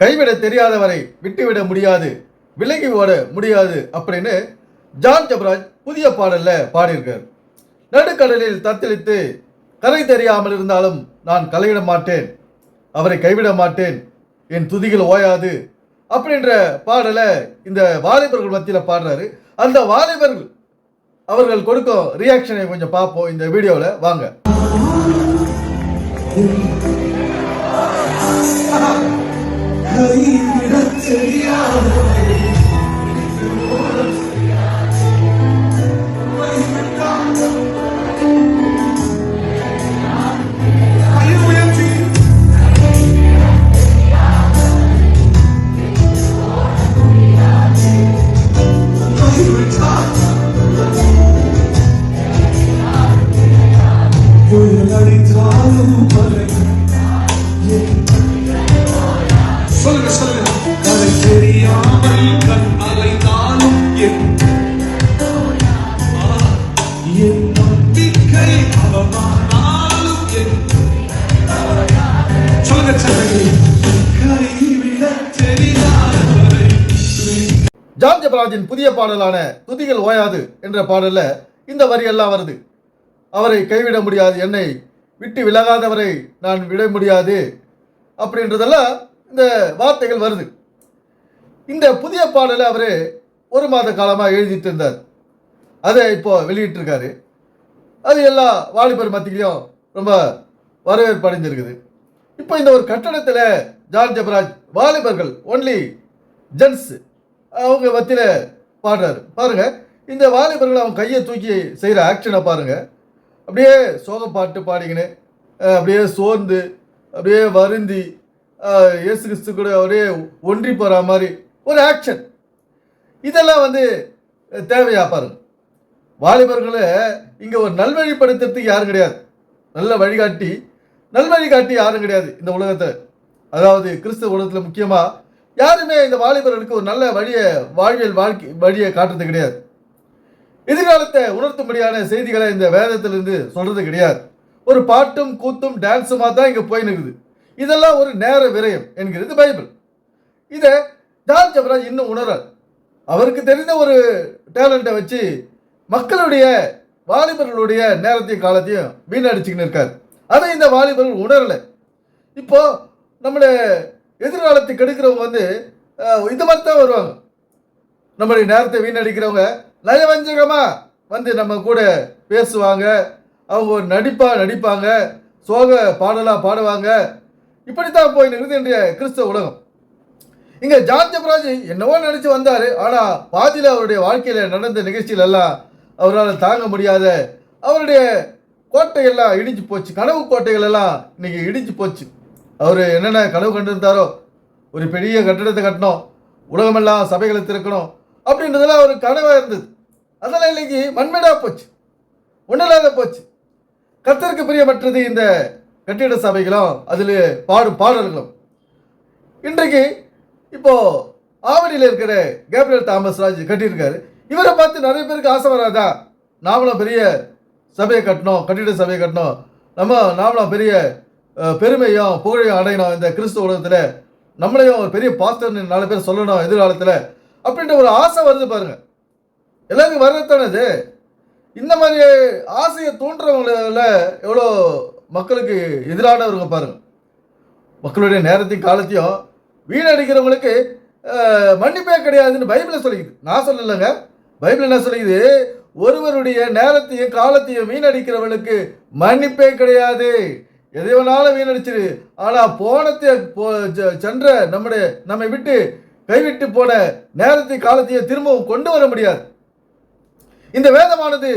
கைவிட தெரியாதவரை விட்டுவிட முடியாது, விலகி ஓட முடியாது அப்படின்னு ஜான் ஜபராஜ் புதிய பாடல்ல பாடியிருக்கார். நடுக்கடலில் தத்தளித்து கரை தெரியாமல் இருந்தாலும் நான் கலையிட மாட்டேன், அவரை கைவிட மாட்டேன், என் துதிகள் ஓயாது அப்படின்ற பாடலை இந்த வாலிபர்கள் மத்தியில் பாடுறாரு. அந்த வாலிபர்கள் அவர்கள் கொடுக்கும் ரியாக்ஷனை கொஞ்சம் பார்ப்போம் இந்த வீடியோவில். வாங்க. ஜான் ஜபராஜின் புதிய பாடலான துதிகள் ஓயாது என்ற பாடல்ல இந்த வரி எல்லாம் வருது. அவரை கைவிட முடியாது, என்னை விட்டு விலகாதவரை நான் விட முடியாது அப்படின்றதெல்லாம் இந்த வார்த்தைகள் வருது. இந்த புதிய பாடலை அவர் ஒரு மாத காலமாக எழுதிட்டு இருந்தார். அதை இப்போ வெளியிட்டிருக்காரு. அது எல்லா வாலிபர் மத்தியிலையும் ரொம்ப வரவேற்பு அடைஞ்சிருக்குது. இப்போ இந்த ஒரு கட்டடத்தில் ஜான் ஜபராஜ் வாலிபர்கள் ஒன்லி ஜென்ஸ் அவங்க மத்தியில் பாடுறாரு. பாருங்க, இந்த வாலிபர்கள் அவங்க கையை தூக்கி செய்கிற ஆக்ஷனை பாருங்க. அப்படியே சோக பாட்டு பாடிக்கின்னு அப்படியே சோர்ந்து அப்படியே வருந்தி இயேசு கிறிஸ்து கூட அப்படியே ஒன்றி போகிற மாதிரி ஒரு ஆக்ஷன். இதெல்லாம் தேவையா பாருங்க. வாலிபர்களை இங்கே ஒரு நல்வழிப்படுத்துறதுக்கு யாரும் கிடையாது, நல்வழிகாட்டி யாரும் கிடையாது இந்த உலகத்தில். அதாவது கிறிஸ்தவ உலகத்தில் முக்கியமாக யாருமே இந்த வாலிபர்களுக்கு ஒரு நல்ல வாழ்வியல் வழியை காட்டுறது கிடையாது. எதிர்காலத்தை உணர்த்தும்படியான செய்திகளை இந்த வேதத்திலிருந்து சொல்றது கிடையாது. ஒரு பாட்டும் கூத்தும் டான்ஸுமா தான் இங்கே போய் நிற்குது. இதெல்லாம் ஒரு நேர விரயம் என்கிறது பைபிள். இதை ஜான் ஜபராஜ் இன்னும் உணரார். அவருக்கு தெரிந்த ஒரு டேலண்ட்டை வச்சு மக்களுடைய வாலிபர்களுடைய நேரத்தையும் காலத்தையும் வீணடிச்சுக்கின்னு இருக்கார். அதை இந்த வாலிபர்கள் உணரலை. இப்போ நம்மளை எதிர்காலத்தை கெடுக்கிறவங்க இது மாதிரி தான் வருவாங்க. நம்மளுடைய நேரத்தை வீணடிக்கிறவங்க நயவஞ்சகமாக நம்ம கூட பேசுவாங்க. அவங்க ஒரு நடிப்பாங்க, சோக பாடலாக பாடுவாங்க. இப்படித்தான் போய் நிற்குது இன்றைய கிறிஸ்தவ உலகம். இங்கே ஜான் ஜபராஜ் என்னவோ நினச்சி வந்தார். ஆனால் பாதியில் அவருடைய வாழ்க்கையில் நடந்த நிகழ்ச்சிகள் எல்லாம் அவரால் தாங்க முடியாத அவருடைய கோட்டையெல்லாம் இடிஞ்சு போச்சு. கனவு கோட்டைகள் எல்லாம் இன்னைக்கு இடிஞ்சு போச்சு. அவர் என்னென்ன கனவு கண்டிருந்தாரோ, ஒரு பெரிய கட்டிடத்தை கட்டணும், உலகமெல்லாம் சபைகளை திறக்கணும் அப்படின்றதெல்லாம் ஒரு கனவாக இருந்தது. அதெல்லாம் இன்னைக்கு மண்மேடாக போச்சு, ஒன்றில்லாத போச்சு. கர்த்தருக்கு பிரியமற்றது இந்த கட்டிட சபைகளும் அதில் பாடும் பாடல்களும். இன்றைக்கு இப்போ ஆவடியில் இருக்கிற கேப்ரியல் தாமஸ் ராஜ் கட்டியிருக்காரு. இவரை பார்த்து நிறைய பேருக்கு ஆசை வராதா? நாமளும் பெரிய சபையை கட்டணும், கட்டிட சபையை கட்டணும், நாமளும் பெரிய பெருமையும் புகழையும் அடையணும், இந்த கிறிஸ்துவ உலகத்தில் நம்மளையும் ஒரு பெரிய பாஸ்டர்னு 4 பேர் சொல்லணும் எதிர்காலத்தில் அப்படின்ற ஒரு ஆசை வருது பாருங்க. எல்லாருக்கும் வரத்தானது. இந்த மாதிரி ஆசையை தூண்டுறவங்கள எவ்வளோ மக்களுக்கு எதிரானவங்க பாருங்க. மக்களுடைய நேரத்தையும் காலத்தையும் வீணடிக்கிறவங்களுக்கு மன்னிப்பே கிடையாதுன்னு பைபிளில் சொல்லிக்குது. நான் சொல்லலைங்க, பைபிள் என்ன சொல்லிக்குது? ஒருவருடைய நேரத்தையும் காலத்தையும் வீணடிக்கிறவர்களுக்கு மன்னிப்பே கிடையாது. எதை வேணாலும் வீணடிச்சிரு, ஆனால் சென்ற நம்மை விட்டு கைவிட்டு போன நேரத்தை காலத்தையும் திரும்பவும் கொண்டு வர முடியாது. இந்த வேதமானது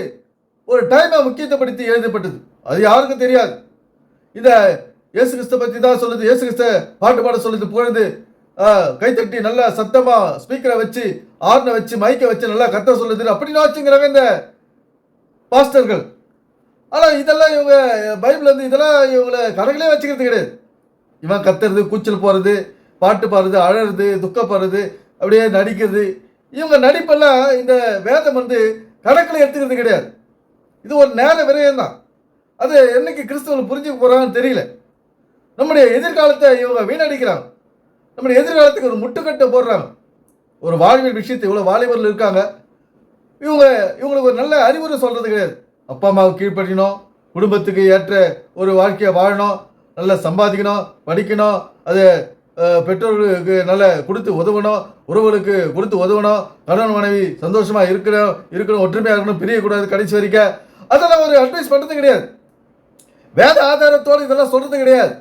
ஒரு டைமை முக்கியத்துவப்படுத்தி எழுதப்பட்டது. அது யாருக்கும் தெரியாது. இதை இயேசு கிறிஸ்து பற்றி தான் சொல்லுது. இயேசு கிறிஸ்து பாட்டு பாட சொல்லுது. பொழுது கைத்தட்டி நல்லா சத்தமாக ஸ்பீக்கரை வச்சு ஆர்னை வச்சு மைக்கை வச்சு நல்லா கத்த சொல்லுது அப்படின்னு வச்சுங்கிறாங்க இந்த பாஸ்டர்கள். ஆனால் இதெல்லாம் இவங்க பைபிள் இதெல்லாம் இவங்களை கணக்கிலே வச்சுக்கிறது கிடையாது. இவன் கத்துறது, கூச்சல் போகிறது, பாட்டு பாடுறது, அழறது, துக்கப்படுறது, அப்படியே நடிக்கிறது, இவங்க நடிப்பெல்லாம் இந்த வேதம் கணக்கில் எடுத்துக்கிறது கிடையாது. இது ஒரு நேர விரயம் தான். அது என்னைக்கு கிறிஸ்தவர்கள் புரிஞ்சுக்க போகிறாங்கன்னு தெரியல. நம்முடைய எதிர்காலத்தை இவங்க வீணடிக்கிறாங்க. நம்முடைய எதிர்காலத்துக்கு ஒரு முட்டுக்கட்டை போடுறாங்க. ஒரு வாழ்வியல் விஷயத்தை இவ்வளோ வாலிபர்கள் இருக்காங்க, இவங்களுக்கு ஒரு நல்ல அறிவுரை சொல்கிறது கிடையாது. அப்பா அம்மாவுக்கு கீழ்ப்படியணும், குடும்பத்துக்கு ஏற்ற ஒரு வாழ்க்கையை வாழணும், நல்லா சம்பாதிக்கணும், படிக்கணும், அது பெற்றோர்களுக்கு நல்ல கொடுத்து உதவணும், உறவுகளுக்கு கொடுத்து உதவணும், கணவன் மனைவி சந்தோஷமாக இருக்கணும், ஒற்றுமையாக இருக்கணும், பிரியக்கூடாது கடைசி வரைக்கும். அதெல்லாம் ஒரு அட்வைஸ் பண்ணுறது கிடையாது. வேத ஆதாரத்தோடு இதெல்லாம் சொல்கிறது கிடையாது.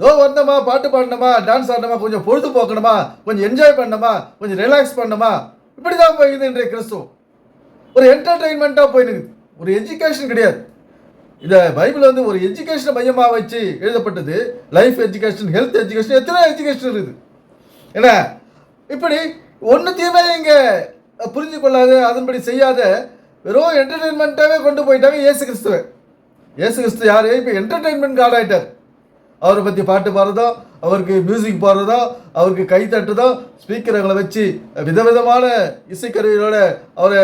ஏதோ வந்தோமா, பாட்டு பாடணுமா, டான்ஸ் ஆடணுமா, கொஞ்சம் பொழுதுபோக்கணுமா, கொஞ்சம் என்ஜாய் பண்ணணுமா, கொஞ்சம் ரிலாக்ஸ் பண்ணணுமா, இப்படி தான் போயிடுது இன்றைய கிறிஸ்துவம். ஒரு என்டர்டெயின்மெண்ட்டாக போயிடுது, ஒரு எஜுகேஷன் கிடையாது. இந்த பைபிள் வந்து ஒரு எஜுகேஷனை மையமாக வச்சு எழுதப்பட்டது. லைஃப் எஜுகேஷன், ஹெல்த் எஜுகேஷன், எத்தனை எஜுகேஷன் இருக்குது. ஏன்னா இப்படி ஒன்றுத்தையுமே இங்கே புரிஞ்சு கொள்ளாத, அதன்படி செய்யாத, வெறும் என்டர்டெயின்மெண்ட்டாகவே கொண்டு போயிட்டாங்க இயேசு கிறிஸ்துவை. இயேசு கிறிஸ்து யார்? இப்போ என்டர்டெயின்மெண்ட் காட் ஆகிட்டார். அவரை பற்றி பாட்டு பாடுறதோ, அவருக்கு மியூசிக் பாடுறதோ, அவருக்கு கை தட்டுறதோ, ஸ்பீக்கர்களை வச்சு விதவிதமான இசைக்கருவிகளோட அவரை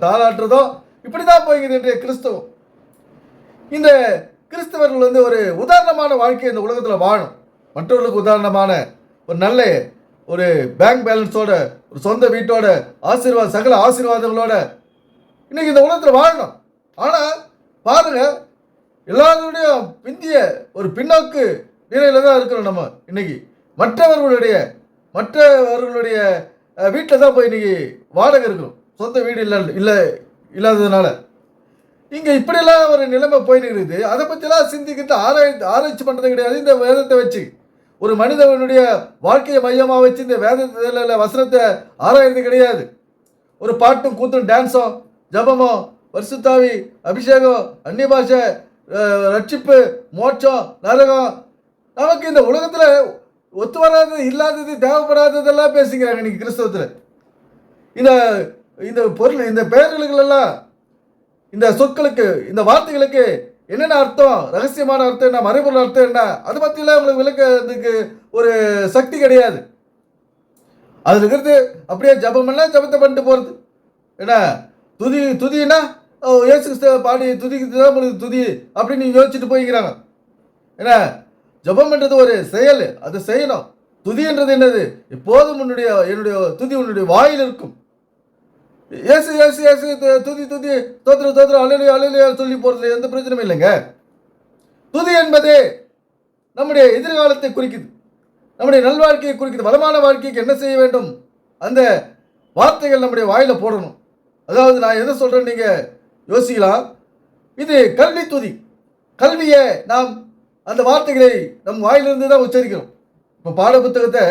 தாளாட்டுறதோ, இப்படி தான் போய்கிறது இன்றைய கிறிஸ்துவம். இந்த கிறிஸ்தவர்கள் வந்து ஒரு உதாரணமான வாழ்க்கையை இந்த உலகத்தில் வாழும். மற்றவர்களுக்கு உதாரணமான ஒரு நல்ல ஒரு பேங்க் பேலன்ஸோட, ஒரு சொந்த வீட்டோட, சகல ஆசீர்வாதங்களோட இன்னைக்கு இந்த உலகத்தில் வாழணும். ஆனால் பாருங்க, எல்லாருடைய பிந்திய ஒரு பின்னோக்கு நிலையில தான் இருக்கிறோம் நம்ம இன்னைக்கு. மற்றவர்களுடைய வீட்டில் தான் போய் இன்னைக்கு வாடகை இருக்கிறோம், சொந்த வீடு இல்லாததுனால. இங்கே இப்படியெல்லாம் ஒரு நிலைமை போயிருக்கு. அதை பற்றிலாம் சிந்திக்கிட்டு ஆராய்ச்சி பண்ணுறது கிடையாது. இந்த வேதத்தை வச்சு ஒரு மனிதனுடைய வாழ்க்கையை மையமாக வச்சு இந்த வேதத்தில் வசனத்தை ஆராய்றது கிடையாது. ஒரு பாட்டும் கூத்தும் டான்ஸும் ஜபமோ பரிசுத்தாவி அபிஷேகம் அந்நிய பாஷை ரட்சிப்பு மோட்சம் நரகம், நமக்கு இந்த உலகத்தில் ஒத்து வராதது இல்லாதது தேவைப்படாததெல்லாம் பேசிக்கிறாங்க இன்னைக்கு கிறிஸ்தவத்தில். இந்த பொருள், இந்த பெயர்களுக்கெல்லாம், இந்த சொற்களுக்கு, இந்த வார்த்தைகளுக்கு என்னென்ன அர்த்தம், ரகசியமான அர்த்தம் என்ன, மறைபொருள் அர்த்தம் என்ன, அதை பற்றிலாம் உங்களுக்கு விளக்கிறதுக்கு ஒரு சக்தி கிடையாது. அதில் இருக்கிறது அப்படியே ஜபமெல்லாம் ஜபத்தை பண்ணிட்டு போகிறது. ஏன்னா துதினா இயேசு கிறிஸ்துவ பாடி துதிக்கிறது தான் உங்களுக்கு துதி அப்படின்னு யோசிச்சுட்டு போய்க்கிறாங்க. ஏன்னா ஜபம்ன்றது ஒரு செயல், அதை செய்யணும். துதின்றது என்னது? எப்போதும் என்னுடைய துதி உன்னுடைய வாயில் இருக்கும். ஏசு ஏசு ஏசு துதி துதி தோத்திரம் அலையிலையா சொல்லி போறதுல எந்த பிரச்சனையும் இல்லைங்க. துதி என்பது நம்முடைய எதிர்காலத்தை குறிக்குது, நம்முடைய நல்வாழ்க்கையை குறிக்குது. வளமான வாழ்க்கைக்கு என்ன செய்ய வேண்டும், அந்த வார்த்தைகள் நம்முடைய வாயில போடணும். அதாவது நான் எதை சொல்றேன் நீங்க யோசிக்கலாம். இது கல்வி துதி. கல்வியை நாம் அந்த வார்த்தைகளை நம் வாயிலிருந்து தான் உச்சரிக்கிறோம். இப்போ பாட புத்தகத்தை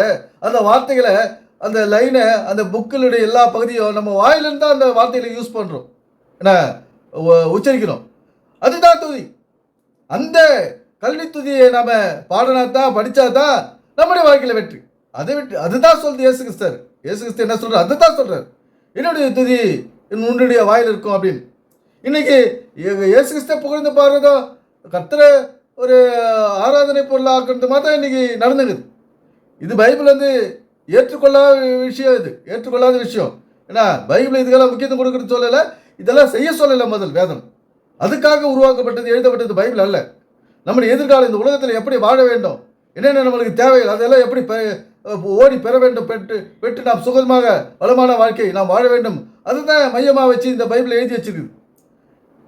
அந்த வார்த்தைகளை, அந்த லைனை, அந்த புக்கினுடைய எல்லா பகுதியும் நம்ம வாயிலிருந்து தான் அந்த வார்த்தைகளை யூஸ் பண்ணுறோம், என்ன உச்சரிக்கிறோம். அதுதான் துதி. அந்த கல்வி துதியை நாம் பாடினா தான், படித்தா தான் நம்முடைய வாழ்க்கையில் வெற்றி. அதுதான் சொல்றது இயேசு கிறிஸ்து. இயேசு கிறிஸ்து என்ன சொல்கிறார்? அதை தான் சொல்கிறார். என்னுடைய துதி உன்னுடைய வாயில் இருக்கும் அப்படின்னு. இன்னைக்கு இயேசு கிறிஸ்துவை புகழ்ந்து பாடுறதோ, கர்த்தரை ஒரு ஆராதனை பொருளாக ஆக்குறது மாதிரி இன்னைக்கு நடந்துங்குது. இது பைபிள் வந்து ஏற்றுக்கொள்ளாத விஷயம். இது ஏற்றுக்கொள்ளாத விஷயம். ஏன்னா பைபிள் இதுக்கெல்லாம் முக்கியத்துவம் கொடுக்குறது சொல்லலை, இதெல்லாம் செய்ய சொல்லலை. முதல் வேதம் அதுக்காக உருவாக்கப்பட்டது, எழுதப்பட்டது பைபிள் அல்ல. நம்முடைய எதிர்காலம் இந்த உலகத்தில் எப்படி வாழ வேண்டும், என்னென்ன நம்மளுக்கு தேவைகள், அதெல்லாம் எப்படி ஓடி பெற வேண்டும், பெற்று நாம் சுகமாக வளமான வாழ்க்கை நாம் வாழ வேண்டும், அதுதான் மையமாக வச்சு இந்த பைபிள் எழுதி வச்சிருக்கு.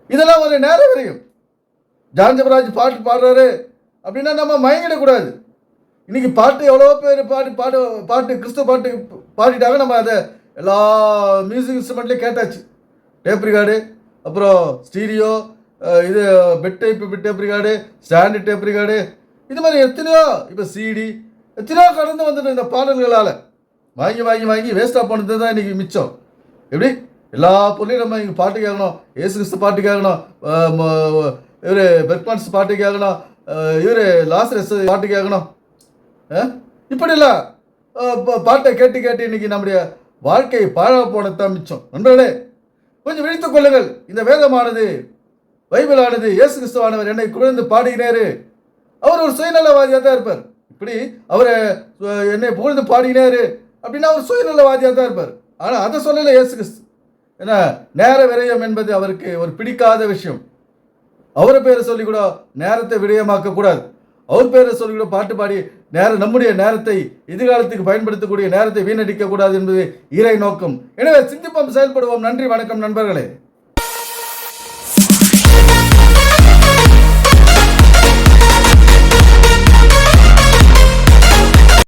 இதெல்லாம் ஒரு நேரம் வரையும். ஜான் ஜபராஜ் பாட்டு பாடுறாரு அப்படின்னா நம்ம மயங்கிடக்கூடாது. இன்னைக்கு பாட்டு எவ்வளோ பேர் பாட்டு கிறிஸ்துவ பாட்டு பாடிட்டாங்க. நம்ம அதை எல்லா மியூசிக் இன்ஸ்ட்ருமெண்ட்லேயும் கேட்டாச்சு. டேப் ரிகார்டு, அப்புறம் ஸ்டீரியோ, இது bed tape record, stand tape record, இது மாதிரி எத்தனையோ, இப்போ சிடி, எத்தனையோ கடந்து வந்துட்டு இந்த பாடல்களால் வாங்கி வேஸ்ட்டாக போனது தான் இன்றைக்கி மிச்சம். எப்படி எல்லா பொருளையும் நம்ம இங்கே பாட்டு கேட்கணும், ஏசு கிறிஸ்து பாட்டு கேட்கணும், இவர் பெர்க்மான்ஸ் பாட்டு கேட்கணும், இவர் லாசரஸ் பாட்டு கேட்கணும். இப்படிலாம் பாட்டை கேட்டு இன்னைக்கு நம்முடைய வாழ்க்கையை பாழா போனதான் மிச்சம். நண்பர்களே, கொஞ்சம் விழித்துக் கொள்ளுங்கள். இந்த வேதமானது, பைபிளானது, இயேசு கிறிஸ்துவானவர் என்னை குழந்தை பாடுகிறாரு. அவர் ஒரு சுயநலவாதியாக தான் இருப்பார். இப்படி அவரை என்னை புகழ்ந்து பாடினாரு அப்படின்னா அவர் சுயநலவாதியாக தான் இருப்பார். ஆனால் அதை சொல்லலை இயேசு கிறிஸ்து. ஏன்னா நேர விரயம் என்பது அவருக்கு ஒரு பிடிக்காத விஷயம். அவரை பேரை சொல்லி கூட நேரத்தை விரயமாக்க கூடாது. அவர் பேரை சொல்லிவிட பாட்டு பாடி நம்முடைய நேரத்தை எதிர்காலத்துக்கு பயன்படுத்தக்கூடிய நேரத்தை வீணடிக்க கூடாது என்பது இறை நோக்கம். எனவே சிந்திப்போம், செயல்படுவோம். நன்றி, வணக்கம் நண்பர்களே.